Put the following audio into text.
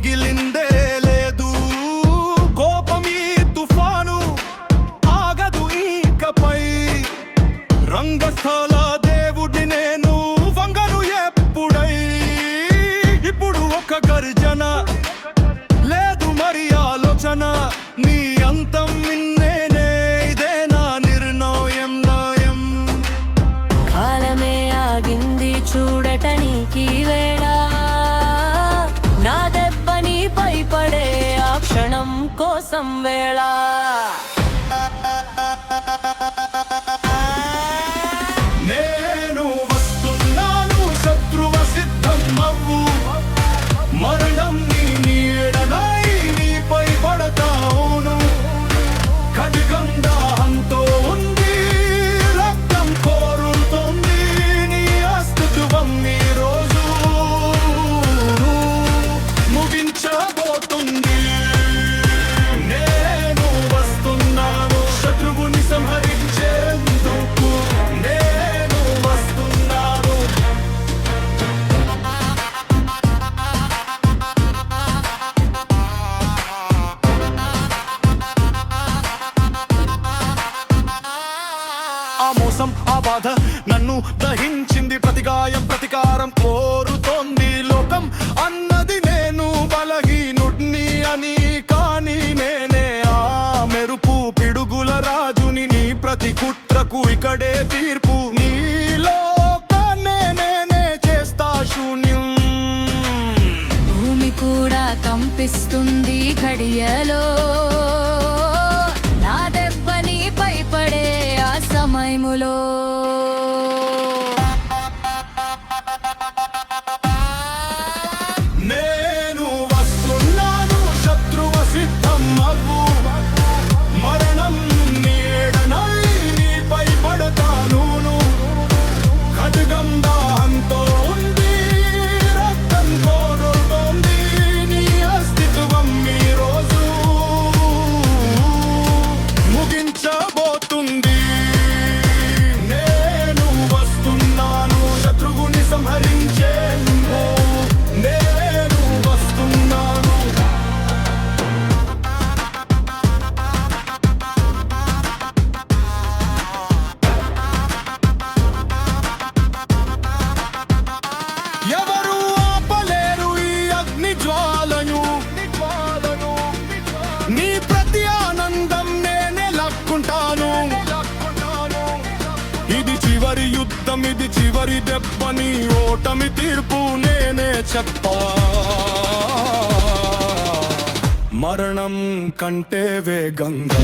మిగిలిందే లేదు. కోపమీ తుఫాను ఆగదు ఇకపై. రంగస్థల దేవుడి నేను వంగను ఎప్పుడై. ఇప్పుడు ఒక గర్జన లేదు మరి ఆలోచన. నీ అంతం నిన్నేనే, ఇదే నా నిర్ణయం నయం. కాలమే ఆగింది చూడటానికి వేళ. నా దెబ్బ నీపై పడే ఆ క్షణం కోసం వేళ. నేను వస్తున్నాను, శత్రువ సిద్ధం అవ్వు. మరణం నీ నీడనై నీపై పడతావును. ఖడ్గం దాహంతో ఉంది, రక్తం కోరుతోంది. నీ అస్తిత్వం ఈ రోజు ముగించబోతుంది. నేను వస్తున్నాను, శత్రువుని సంహరించేందుకు. నేను వస్తున్నాను. ఆ మోసం ఆ బాధ నన్ను దహించింది. ప్రతిగాయం ప్రతికారం కోరుతోంది. లోకం అన్నది నేను బలహీనుడిని అని, కానీ నేనే ఆ మెరుపు పిడుగుల రాజుని. నీ ప్రతి కుట్రకు ఇక్కడే తీర్పు. నీ లోకాన్నే నేనే చేస్తా శూన్యం. భూమి కూడా కంపిస్తుంది ఘడియలో. నా దెబ్బ నీపై పడే ఆ సమయములో. నేను వస్తున్నాను, శత్రువ సిద్ధం అవ్వు. మరణం నీడనై నీపై పడతాను. ఖడ్గం దాహంతో ఉంది, రక్తం కోరుతోంది. నీ అస్తిత్వం ఈ రోజు ముగించబోతుంది. నేను వస్తున్నాను, శత్రువుని సంహరించేందుకు. నేను వస్తున్నాను. ఎవరు ఆపలేరు ఈ అగ్ని జ్వాలను. నీ ప్రతి ఆనందం నేనే లాక్కుంటాను. ఇది చివరి యుద్ధం, ఇది చివరి దెబ్బని. ఓటమి తీర్పు నేనే చెప్పా. మరణం కంటే వేగంగా